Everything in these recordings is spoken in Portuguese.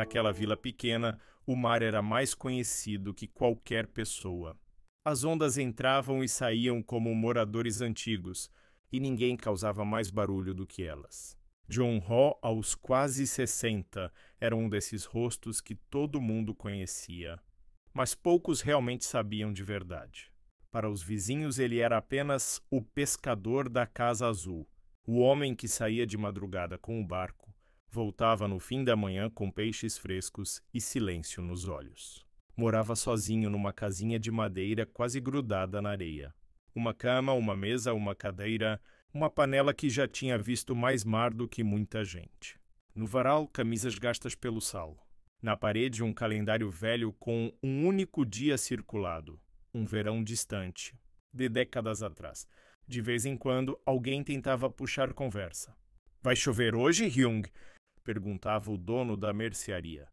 Naquela vila pequena, o mar era mais conhecido que qualquer pessoa. As ondas entravam e saíam como moradores antigos, e ninguém causava mais barulho do que elas. John Ho, aos quase 60, era um desses rostos que todo mundo conhecia. Mas poucos realmente sabiam de verdade. Para os vizinhos, ele era apenas o pescador da Casa Azul, o homem que saía de madrugada com o barco, voltava no fim da manhã com peixes frescos e silêncio nos olhos. Morava sozinho numa casinha de madeira quase grudada na areia. Uma cama, uma mesa, uma cadeira, uma panela que já tinha visto mais mar do que muita gente. No varal, camisas gastas pelo sal. Na parede, um calendário velho com um único dia circulado. Um verão distante, de décadas atrás. De vez em quando, alguém tentava puxar conversa. "Vai chover hoje, Hyung?" perguntava o dono da mercearia.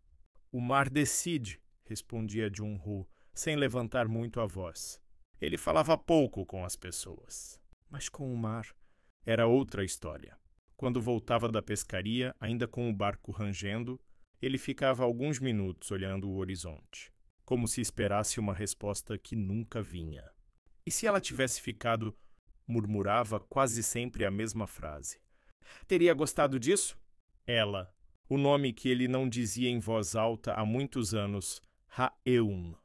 "O mar decide", respondia Jun-ho, sem levantar muito a voz. Ele falava pouco com as pessoas. Mas com o mar era outra história. Quando voltava da pescaria, ainda com o barco rangendo, ele ficava alguns minutos olhando o horizonte, como se esperasse uma resposta que nunca vinha. E se ela tivesse ficado, murmurava quase sempre a mesma frase. "Teria gostado disso?" Ela, o nome que ele não dizia em voz alta há muitos anos, Ha-eun.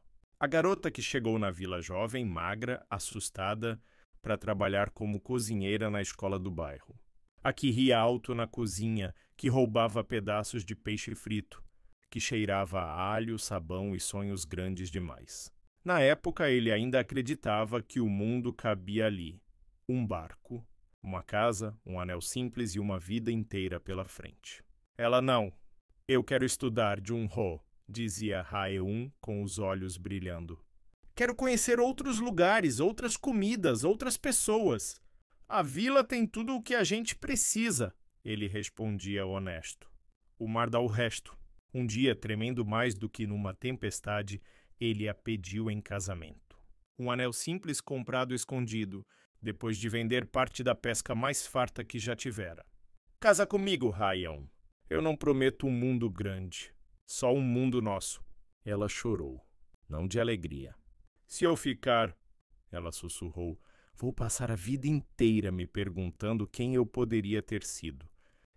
A garota que chegou na vila jovem, magra, assustada, para trabalhar como cozinheira na escola do bairro. A que ria alto na cozinha, que roubava pedaços de peixe frito, que cheirava a alho, sabão e sonhos grandes demais. Na época, ele ainda acreditava que o mundo cabia ali. Um barco, uma casa, um anel simples e uma vida inteira pela frente. Ela não. "Eu quero estudar, Jun-ho", dizia Ha-eun com os olhos brilhando. "Quero conhecer outros lugares, outras comidas, outras pessoas. A vila tem tudo o que a gente precisa", ele respondia honesto. "O mar dá o resto." Um dia, tremendo mais do que numa tempestade, ele a pediu em casamento. Um anel simples comprado escondido, depois de vender parte da pesca mais farta que já tivera. "Casa comigo, Ha-eun. Eu não prometo um mundo grande, só um mundo nosso." Ela chorou, não de alegria. "Se eu ficar", ela sussurrou, "vou passar a vida inteira me perguntando quem eu poderia ter sido."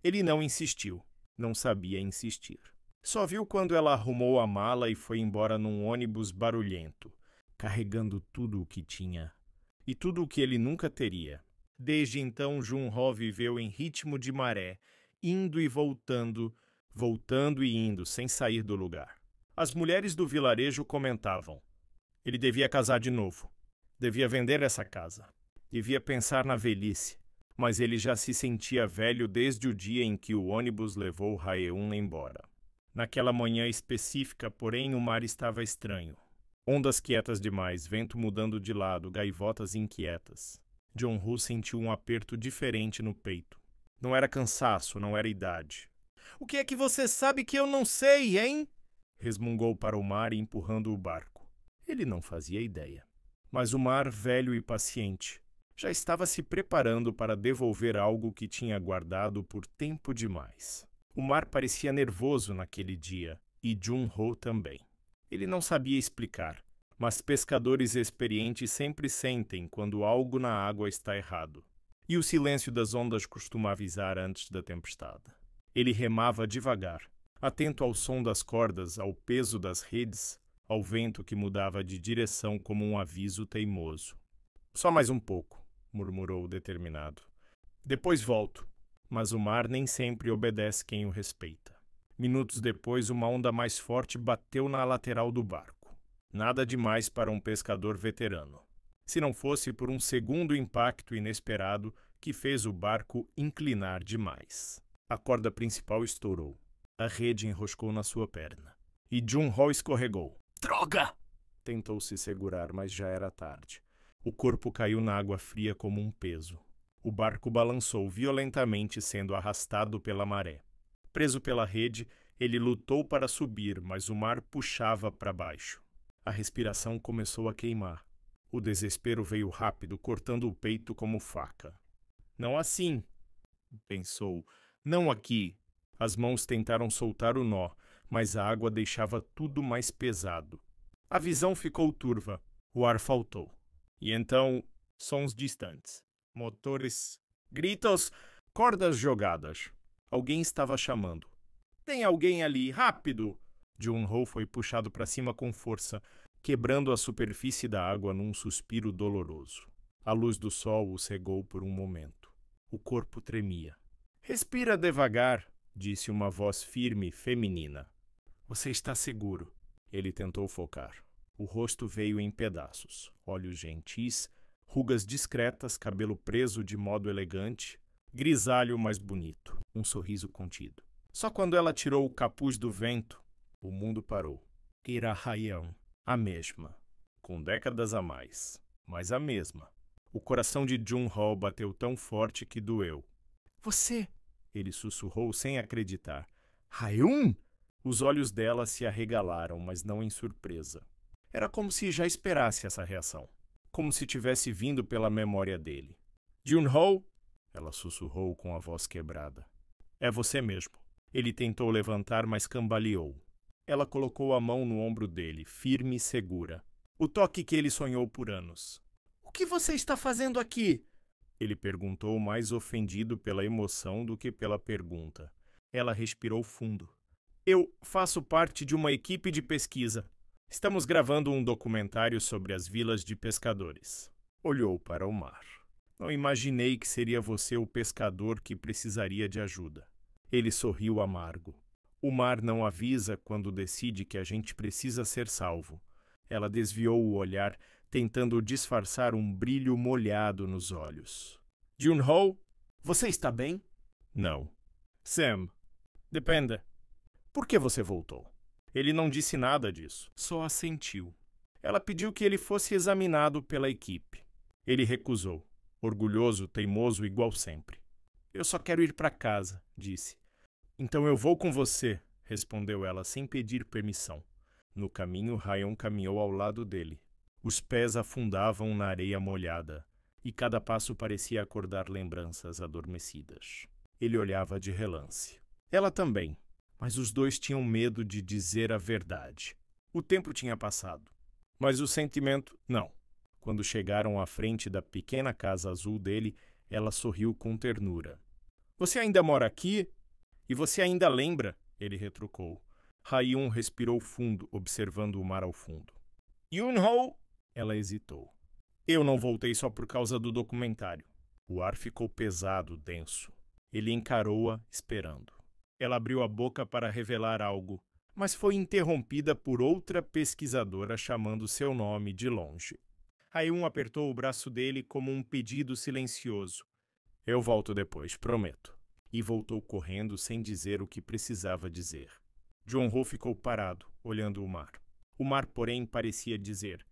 Ele não insistiu, não sabia insistir. Só viu quando ela arrumou a mala e foi embora num ônibus barulhento, carregando tudo o que tinha e tudo o que ele nunca teria. Desde então, Jun-ho viveu em ritmo de maré, indo e voltando, voltando e indo, sem sair do lugar. As mulheres do vilarejo comentavam. Ele devia casar de novo. Devia vender essa casa. Devia pensar na velhice. Mas ele já se sentia velho desde o dia em que o ônibus levou Ha-eun embora. Naquela manhã específica, porém, o mar estava estranho. Ondas quietas demais, vento mudando de lado, gaivotas inquietas. Jun-ho sentiu um aperto diferente no peito. Não era cansaço, não era idade. "O que é que você sabe que eu não sei, hein?" resmungou para o mar, empurrando o barco. Ele não fazia ideia. Mas o mar, velho e paciente, já estava se preparando para devolver algo que tinha guardado por tempo demais. O mar parecia nervoso naquele dia, e Jun-ho também. Ele não sabia explicar, mas pescadores experientes sempre sentem quando algo na água está errado. E o silêncio das ondas costuma avisar antes da tempestade. Ele remava devagar, atento ao som das cordas, ao peso das redes, ao vento que mudava de direção como um aviso teimoso. "Só mais um pouco", murmurou determinado. "Depois volto." Mas o mar nem sempre obedece quem o respeita. Minutos depois, uma onda mais forte bateu na lateral do barco. Nada demais para um pescador veterano. Se não fosse por um segundo impacto inesperado que fez o barco inclinar demais. A corda principal estourou. A rede enroscou na sua perna. E Jun-ho escorregou. "Droga!" Tentou se segurar, mas já era tarde. O corpo caiu na água fria como um peso. O barco balançou violentamente, sendo arrastado pela maré. Preso pela rede, ele lutou para subir, mas o mar puxava para baixo. A respiração começou a queimar. O desespero veio rápido, cortando o peito como faca. "Não assim", pensou. "Não aqui." As mãos tentaram soltar o nó, mas a água deixava tudo mais pesado. A visão ficou turva, o ar faltou. E então, sons distantes, motores, gritos, cordas jogadas. Alguém estava chamando. Tem alguém ali, rápido! Jun-Ho foi puxado para cima com força, quebrando a superfície da água num suspiro doloroso. A luz do sol o cegou por um momento. O corpo tremia. Respira devagar, disse uma voz firme, feminina. Você está seguro. Ele tentou focar. O rosto veio em pedaços, olhos gentis, rugas discretas, cabelo preso de modo elegante, grisalho mais bonito, um sorriso contido. Só quando ela tirou o capuz do vento, o mundo parou. Era Haeun, a mesma, com décadas a mais, mas a mesma. O coração de Jun-Ho bateu tão forte que doeu. Você! Ele sussurrou sem acreditar. Haeun! Os olhos dela se arregalaram, mas não em surpresa. Era como se já esperasse essa reação. Como se tivesse vindo pela memória dele. Jun-Ho! Ela sussurrou com a voz quebrada. É você mesmo. Ele tentou levantar, mas cambaleou. Ela colocou a mão no ombro dele, firme e segura. O toque que ele sonhou por anos. O que você está fazendo aqui? Ele perguntou, mais ofendido pela emoção do que pela pergunta. Ela respirou fundo. Eu faço parte de uma equipe de pesquisa. Estamos gravando um documentário sobre as vilas de pescadores. Olhou para o mar. Não imaginei que seria você o pescador que precisaria de ajuda. Ele sorriu amargo. O mar não avisa quando decide que a gente precisa ser salvo. Ela desviou o olhar, tentando disfarçar um brilho molhado nos olhos. Jun-Ho, você está bem? Não. Sam, depende. Por que você voltou? Ele não disse nada disso, só assentiu. Ela pediu que ele fosse examinado pela equipe. Ele recusou, orgulhoso, teimoso, igual sempre. Eu só quero ir para casa, disse. Então eu vou com você, respondeu ela sem pedir permissão. No caminho, Haeun caminhou ao lado dele. Os pés afundavam na areia molhada, e cada passo parecia acordar lembranças adormecidas. Ele olhava de relance. Ela também, mas os dois tinham medo de dizer a verdade. O tempo tinha passado, mas o sentimento, não. Quando chegaram à frente da pequena casa azul dele, ela sorriu com ternura. Você ainda mora aqui? E você ainda lembra? Ele retrucou. Haeun respirou fundo, observando o mar ao fundo. Jun-Ho! Ela hesitou. Eu não voltei só por causa do documentário. O ar ficou pesado, denso. Ele encarou-a, esperando. Ela abriu a boca para revelar algo, mas foi interrompida por outra pesquisadora chamando seu nome de longe. Haeun apertou o braço dele como um pedido silencioso. Eu volto depois, prometo. E voltou correndo sem dizer o que precisava dizer. Jun-Ho ficou parado, olhando o mar. O mar, porém, parecia dizer: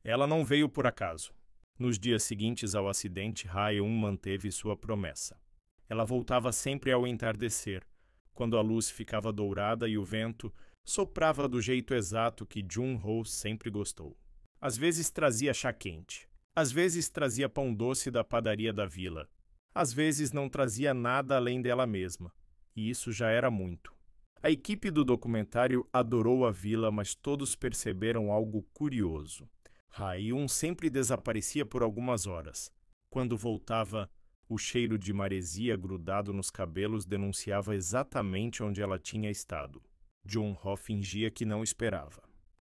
ela não veio por acaso. Nos dias seguintes ao acidente, Haeun manteve sua promessa. Ela voltava sempre ao entardecer, quando a luz ficava dourada e o vento soprava do jeito exato que Jun-Ho sempre gostou. Às vezes trazia chá quente. Às vezes trazia pão doce da padaria da vila. Às vezes não trazia nada além dela mesma. E isso já era muito. A equipe do documentário adorou a vila, mas todos perceberam algo curioso. Haeun sempre desaparecia por algumas horas. Quando voltava, o cheiro de maresia grudado nos cabelos denunciava exatamente onde ela tinha estado. Jun-Ho fingia que não esperava.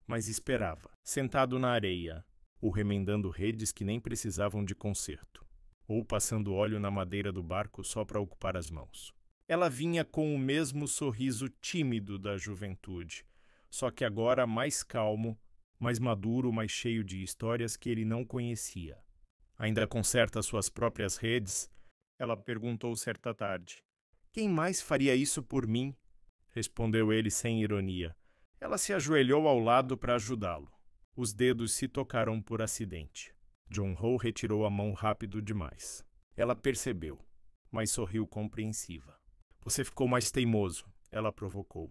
Mas esperava, sentado na areia, ou remendando redes que nem precisavam de conserto, ou passando óleo na madeira do barco só para ocupar as mãos. Ela vinha com o mesmo sorriso tímido da juventude, só que agora mais calmo, mais maduro, mais cheio de histórias que ele não conhecia. Ainda conserta suas próprias redes? Ela perguntou certa tarde. Quem mais faria isso por mim? Respondeu ele sem ironia. Ela se ajoelhou ao lado para ajudá-lo. Os dedos se tocaram por acidente. Jun-Ho retirou a mão rápido demais. Ela percebeu, mas sorriu compreensiva. Você ficou mais teimoso, ela provocou.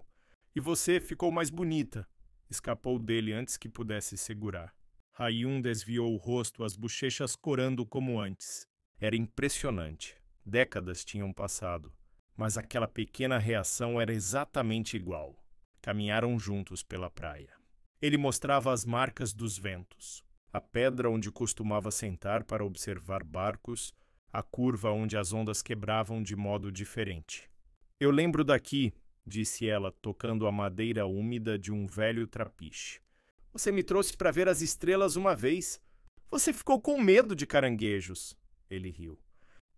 E você ficou mais bonita. Escapou dele antes que pudesse segurar. Haeun desviou o rosto, as bochechas corando como antes. Era impressionante. Décadas tinham passado, mas aquela pequena reação era exatamente igual. Caminharam juntos pela praia. Ele mostrava as marcas dos ventos, a pedra onde costumava sentar para observar barcos, a curva onde as ondas quebravam de modo diferente. Eu lembro daqui, disse ela, tocando a madeira úmida de um velho trapiche. Você me trouxe para ver as estrelas uma vez. Você ficou com medo de caranguejos. Ele riu.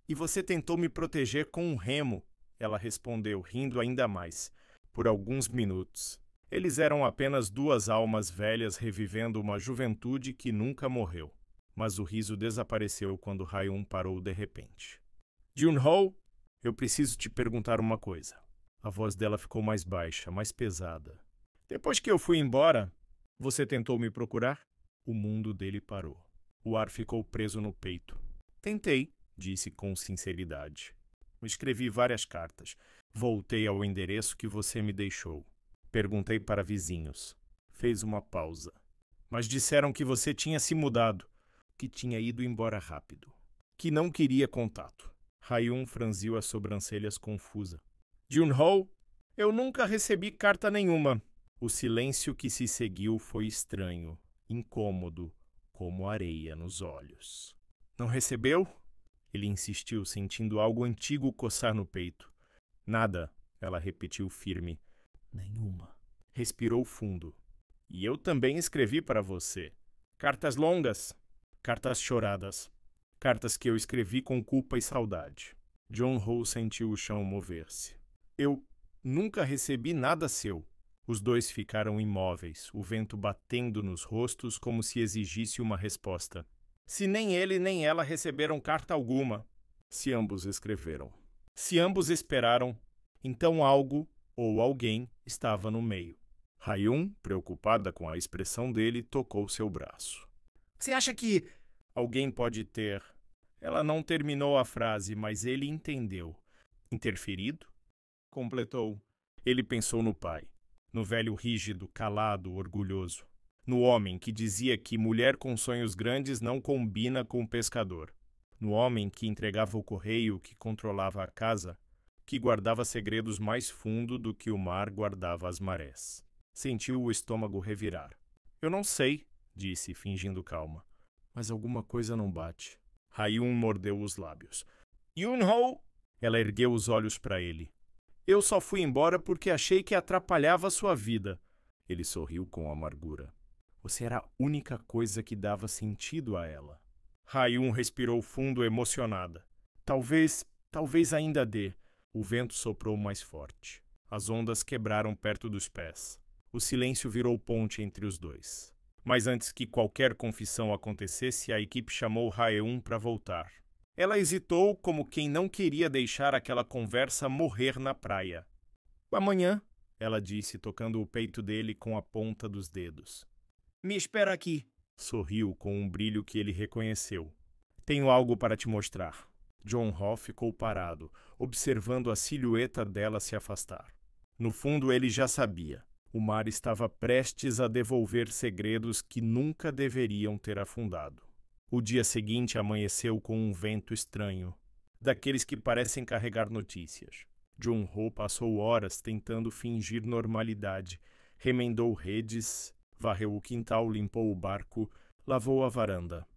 E você tentou me proteger com um remo, ela respondeu, rindo ainda mais. Por alguns minutos. Eles eram apenas duas almas velhas revivendo uma juventude que nunca morreu. Mas o riso desapareceu quando Rayun parou de repente. Jun-ho, eu preciso te perguntar uma coisa. A voz dela ficou mais baixa, mais pesada. Depois que eu fui embora, você tentou me procurar? O mundo dele parou. O ar ficou preso no peito. Tentei, disse com sinceridade. Escrevi várias cartas. Voltei ao endereço que você me deixou. Perguntei para vizinhos. Fez uma pausa. Mas disseram que você tinha se mudado, que tinha ido embora rápido, que não queria contato. Rayun franziu as sobrancelhas confusa. Jun-ho, eu nunca recebi carta nenhuma. O silêncio que se seguiu foi estranho, incômodo, como areia nos olhos. Não recebeu? Ele insistiu, sentindo algo antigo coçar no peito. Nada, ela repetiu firme. Nenhuma. Respirou fundo. E eu também escrevi para você. Cartas longas, cartas choradas, cartas que eu escrevi com culpa e saudade. Jun-ho sentiu o chão mover-se. Eu nunca recebi nada seu. Os dois ficaram imóveis, o vento batendo nos rostos como se exigisse uma resposta. Se nem ele nem ela receberam carta alguma. Se ambos escreveram. Se ambos esperaram, então algo ou alguém estava no meio. Rayun, preocupada com a expressão dele, tocou seu braço. Você acha que alguém pode ter... Ela não terminou a frase, mas ele entendeu. Interferido? Completou. Ele pensou no pai, no velho rígido, calado, orgulhoso. No homem que dizia que mulher com sonhos grandes não combina com pescador. No homem que entregava o correio, que controlava a casa, que guardava segredos mais fundo do que o mar guardava as marés. Sentiu o estômago revirar. Eu não sei, disse, fingindo calma. Mas alguma coisa não bate. Rayun mordeu os lábios. Jun-ho! Ela ergueu os olhos para ele. Eu só fui embora porque achei que atrapalhava sua vida. Ele sorriu com amargura. Você era a única coisa que dava sentido a ela. Rayun respirou fundo, emocionada. Talvez ainda dê. O vento soprou mais forte. As ondas quebraram perto dos pés. O silêncio virou ponte entre os dois. Mas antes que qualquer confissão acontecesse, a equipe chamou Rayun para voltar. Ela hesitou como quem não queria deixar aquela conversa morrer na praia. Amanhã, ela disse, tocando o peito dele com a ponta dos dedos. Me espera aqui. Sorriu com um brilho que ele reconheceu. Tenho algo para te mostrar. Jun-ho ficou parado, observando a silhueta dela se afastar. No fundo, ele já sabia. O mar estava prestes a devolver segredos que nunca deveriam ter afundado. O dia seguinte amanheceu com um vento estranho, daqueles que parecem carregar notícias. Jun-ho passou horas tentando fingir normalidade, remendou redes, varreu o quintal, limpou o barco, lavou a varanda.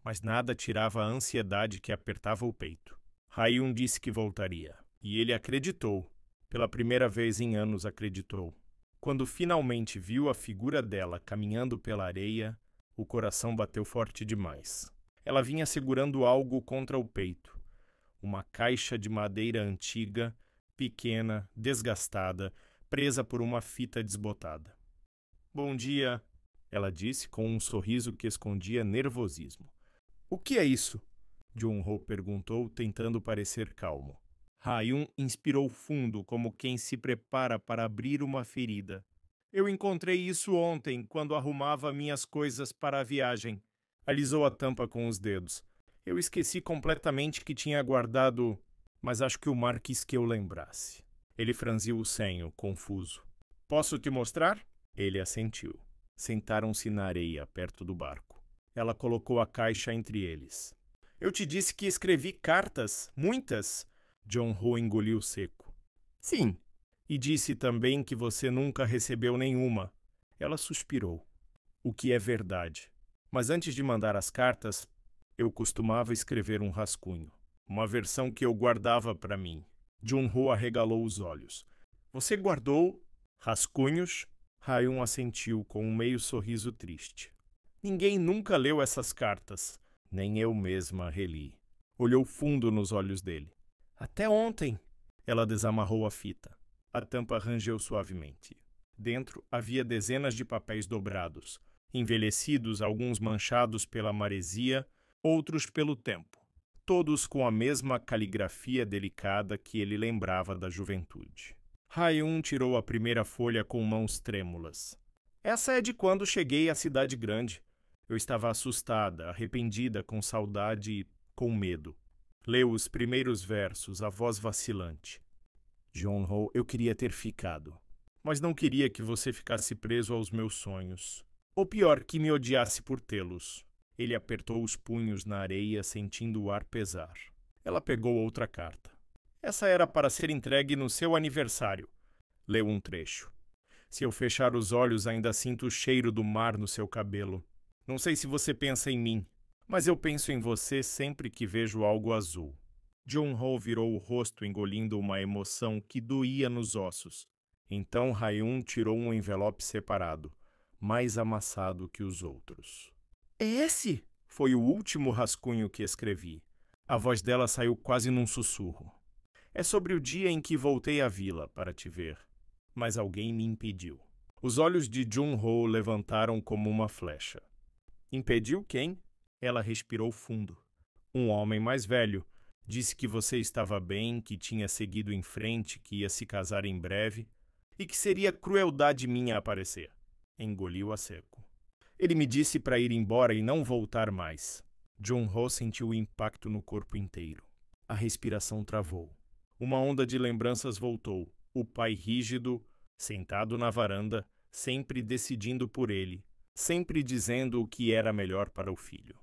Mas nada tirava a ansiedade que apertava o peito. Rayun disse que voltaria. E ele acreditou. Pela primeira vez em anos acreditou. Quando finalmente viu a figura dela caminhando pela areia, o coração bateu forte demais. Ela vinha segurando algo contra o peito. Uma caixa de madeira antiga, pequena, desgastada, presa por uma fita desbotada. Bom dia, ela disse com um sorriso que escondia nervosismo. O que é isso? Jun-ho perguntou, tentando parecer calmo. Rayun inspirou fundo, como quem se prepara para abrir uma ferida. Eu encontrei isso ontem, quando arrumava minhas coisas para a viagem. Alisou a tampa com os dedos. Eu esqueci completamente que tinha guardado, mas acho que o mar quis que eu lembrasse. Ele franziu o senho, confuso. Posso te mostrar? Ele assentiu. Sentaram-se na areia, perto do barco. Ela colocou a caixa entre eles. Eu te disse que escrevi cartas, muitas. Jun-ho engoliu seco. Sim, E disse também que você nunca recebeu nenhuma. Ela suspirou. O que é verdade. Mas antes de mandar as cartas, eu costumava escrever um rascunho. Uma versão que eu guardava para mim. Jun-ho arregalou os olhos. Você guardou rascunhos? Ha-yoon assentiu com um meio sorriso triste. Ninguém nunca leu essas cartas. Nem eu mesma reli. Olhou fundo nos olhos dele. Até ontem. Ela desamarrou a fita. A tampa rangeu suavemente. Dentro havia dezenas de papéis dobrados, envelhecidos, alguns manchados pela maresia, outros pelo tempo, todos com a mesma caligrafia delicada que ele lembrava da juventude. Ha-yoon tirou a primeira folha com mãos trêmulas. Essa é de quando cheguei à cidade grande. Eu estava assustada, arrependida, com saudade e com medo. Leu os primeiros versos, a voz vacilante. Jun-ho, eu queria ter ficado, mas não queria que você ficasse preso aos meus sonhos. Ou pior, que me odiasse por tê-los. Ele apertou os punhos na areia, sentindo o ar pesar. Ela pegou outra carta. Essa era para ser entregue no seu aniversário. Leu um trecho. Se eu fechar os olhos, ainda sinto o cheiro do mar no seu cabelo. Não sei se você pensa em mim, mas eu penso em você sempre que vejo algo azul. Jun-ho virou o rosto, engolindo uma emoção que doía nos ossos. Então Ha-yoon tirou um envelope separado, mais amassado que os outros. É esse? Foi o último rascunho que escrevi. A voz dela saiu quase num sussurro. É sobre o dia em que voltei à vila para te ver. Mas alguém me impediu. Os olhos de Jun-ho levantaram como uma flecha. Impediu quem? Ela respirou fundo. Um homem mais velho. Disse que você estava bem, que tinha seguido em frente, que ia se casar em breve e que seria crueldade minha aparecer. Engoliu a seco. Ele me disse para ir embora e não voltar mais. Jun-ho sentiu o impacto no corpo inteiro. A respiração travou. Uma onda de lembranças voltou. O pai rígido, sentado na varanda, sempre decidindo por ele, sempre dizendo o que era melhor para o filho.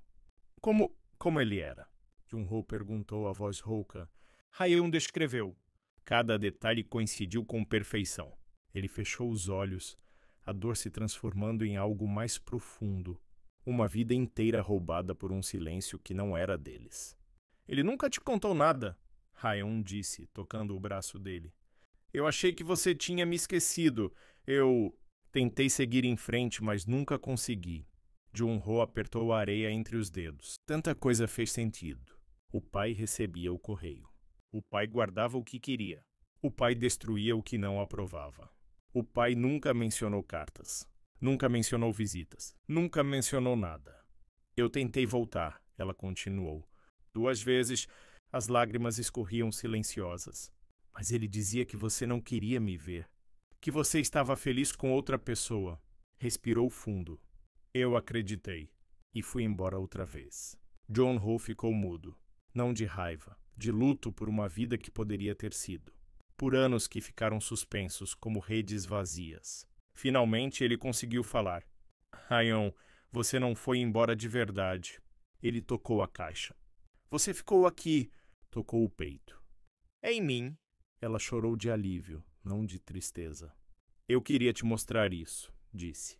Como ele era? Jun-ho perguntou a voz rouca. Ha-yoon descreveu. Cada detalhe coincidiu com perfeição. Ele fechou os olhos, a dor se transformando em algo mais profundo. Uma vida inteira roubada por um silêncio que não era deles. Ele nunca te contou nada, Ha-yoon disse, tocando o braço dele. Eu achei que você tinha me esquecido. Eu tentei seguir em frente, mas nunca consegui. Jun-ho apertou a areia entre os dedos. Tanta coisa fez sentido. O pai recebia o correio. O pai guardava o que queria. O pai destruía o que não aprovava. O pai nunca mencionou cartas. Nunca mencionou visitas. Nunca mencionou nada. Eu tentei voltar, ela continuou. 2 vezes, as lágrimas escorriam silenciosas. Mas ele dizia que você não queria me ver. Que você estava feliz com outra pessoa. Respirou fundo. Eu acreditei. E fui embora outra vez. Jun-ho ficou mudo. Não de raiva, de luto por uma vida que poderia ter sido. Por anos que ficaram suspensos como redes vazias. Finalmente ele conseguiu falar. Ha-yoon, você não foi embora de verdade. Ele tocou a caixa. Você ficou aqui. Tocou o peito. É em mim. Ela chorou de alívio, não de tristeza. Eu queria te mostrar isso, disse.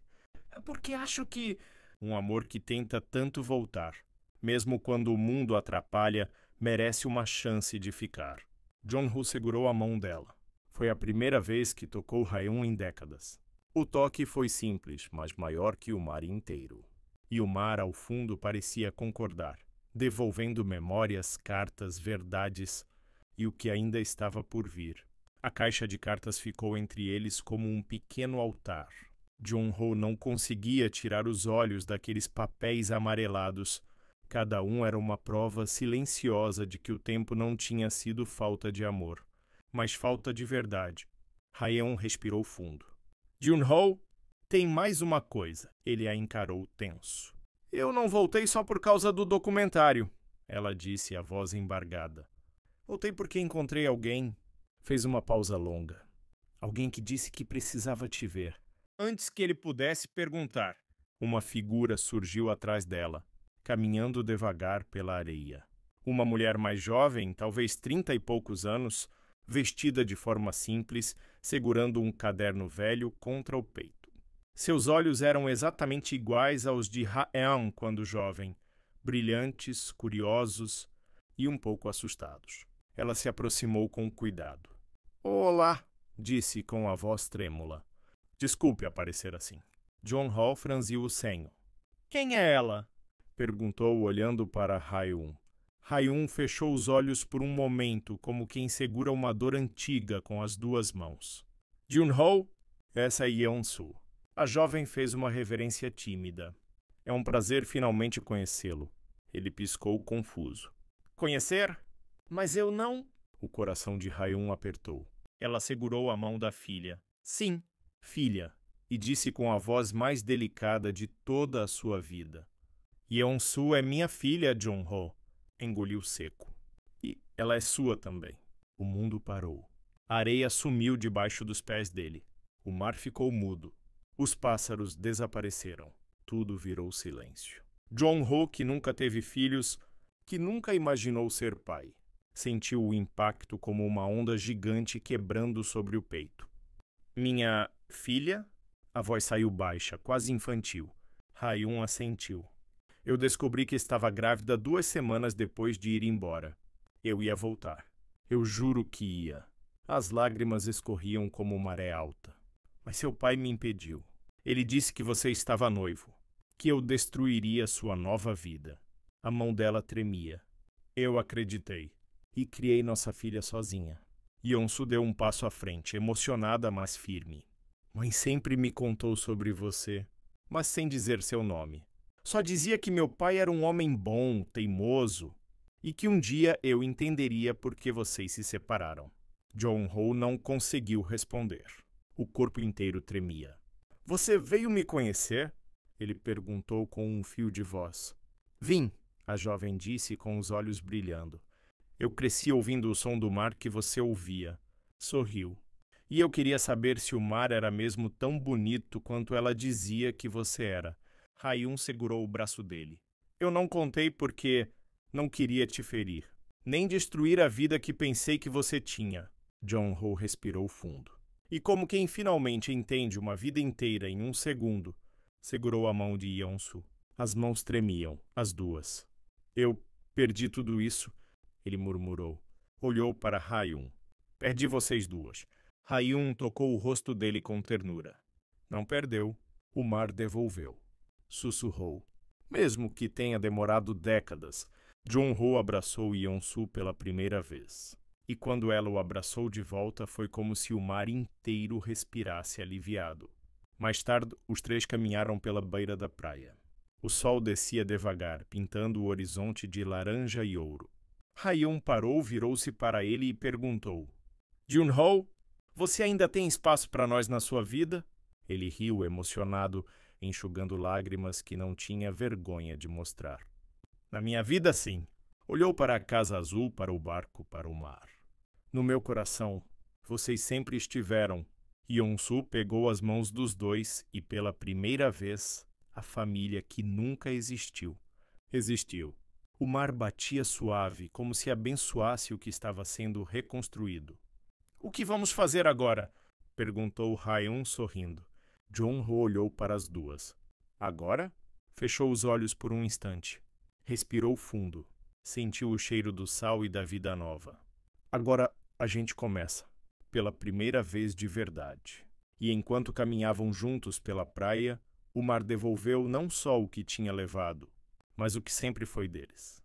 Porque acho que... Um amor que tenta tanto voltar. Mesmo quando o mundo atrapalha, merece uma chance de ficar. Jun-ho segurou a mão dela. Foi a primeira vez que tocou Ha-yoon em décadas. O toque foi simples, mas maior que o mar inteiro. E o mar ao fundo parecia concordar, devolvendo memórias, cartas, verdades e o que ainda estava por vir. A caixa de cartas ficou entre eles como um pequeno altar. Jun-ho não conseguia tirar os olhos daqueles papéis amarelados. Cada um era uma prova silenciosa de que o tempo não tinha sido falta de amor, mas falta de verdade. Ha-yoon respirou fundo. Jun-ho, tem mais uma coisa. Ele a encarou tenso. Eu não voltei só por causa do documentário, ela disse, a voz embargada. Voltei porque encontrei alguém. Fez uma pausa longa. Alguém que disse que precisava te ver. Antes que ele pudesse perguntar, uma figura surgiu atrás dela, caminhando devagar pela areia. Uma mulher mais jovem, talvez 30 e poucos anos, vestida de forma simples, segurando um caderno velho contra o peito. Seus olhos eram exatamente iguais aos de Ha-eun quando jovem, brilhantes, curiosos e um pouco assustados. Ela se aproximou com cuidado. "Olá", disse com a voz trêmula. "Desculpe aparecer assim." Jong-ho franziu o senho. "Quem é ela?" perguntou olhando para Ha-eun. Ha-eun fechou os olhos por um momento, como quem segura uma dor antiga com as duas mãos. "Jun-ho, essa é Yeon-su." A jovem fez uma reverência tímida. "É um prazer finalmente conhecê-lo." Ele piscou confuso. "Conhecer? Mas eu não..." O coração de Ha-eun apertou. Ela segurou a mão da filha. "Sim, filha," e disse com a voz mais delicada de toda a sua vida. "Yeon-su é minha filha, Jong-ho." Engoliu seco. "E ela é sua também." O mundo parou. A areia sumiu debaixo dos pés dele. O mar ficou mudo. Os pássaros desapareceram. Tudo virou silêncio. Jong-ho, que nunca teve filhos, que nunca imaginou ser pai, sentiu o impacto como uma onda gigante quebrando sobre o peito. "Minha filha?" A voz saiu baixa, quase infantil. Ha-eun assentiu. "Eu descobri que estava grávida 2 semanas depois de ir embora. Eu ia voltar. Eu juro que ia." As lágrimas escorriam como maré alta. "Mas seu pai me impediu. Ele disse que você estava noivo, que eu destruiria sua nova vida." A mão dela tremia. "Eu acreditei e criei nossa filha sozinha." Yeon-su deu um passo à frente, emocionada, mas firme. "Mãe sempre me contou sobre você, mas sem dizer seu nome. Só dizia que meu pai era um homem bom, teimoso, e que um dia eu entenderia por que vocês se separaram." Jong-ho não conseguiu responder. O corpo inteiro tremia. "Você veio me conhecer?" Ele perguntou com um fio de voz. "Vim," a jovem disse com os olhos brilhando. "Eu cresci ouvindo o som do mar que você ouvia." Sorriu. "E eu queria saber se o mar era mesmo tão bonito quanto ela dizia que você era." Ha-eun segurou o braço dele. "Eu não contei porque não queria te ferir, nem destruir a vida que pensei que você tinha." Jong-ho respirou fundo. E como quem finalmente entende uma vida inteira em um segundo, segurou a mão de Yeon-su. As mãos tremiam, as duas. "Eu perdi tudo isso," ele murmurou. Olhou para Ha-eun. "Perdi vocês duas." Ha-eun tocou o rosto dele com ternura. "Não perdeu." O mar devolveu. Sussurrou. "Mesmo que tenha demorado décadas." Jong-ho abraçou Yeon-su pela primeira vez. E quando ela o abraçou de volta, foi como se o mar inteiro respirasse aliviado. Mais tarde, os três caminharam pela beira da praia. O sol descia devagar, pintando o horizonte de laranja e ouro. Ha-eun parou, virou-se para ele e perguntou. "Jun-ho, você ainda tem espaço para nós na sua vida?" Ele riu, emocionado, enxugando lágrimas que não tinha vergonha de mostrar. "Na minha vida, sim." Olhou para a casa azul, para o barco, para o mar. "No meu coração, vocês sempre estiveram." Yeon-su pegou as mãos dos dois e, pela primeira vez, a família que nunca existiu. Existiu. O mar batia suave, como se abençoasse o que estava sendo reconstruído. "O que vamos fazer agora?" perguntou Ha-eun sorrindo. Jong-ho olhou para as duas. "Agora?" Fechou os olhos por um instante. Respirou fundo. Sentiu o cheiro do sal e da vida nova. "Agora a gente começa, pela primeira vez de verdade." E enquanto caminhavam juntos pela praia, o mar devolveu não só o que tinha levado, mas o que sempre foi deles.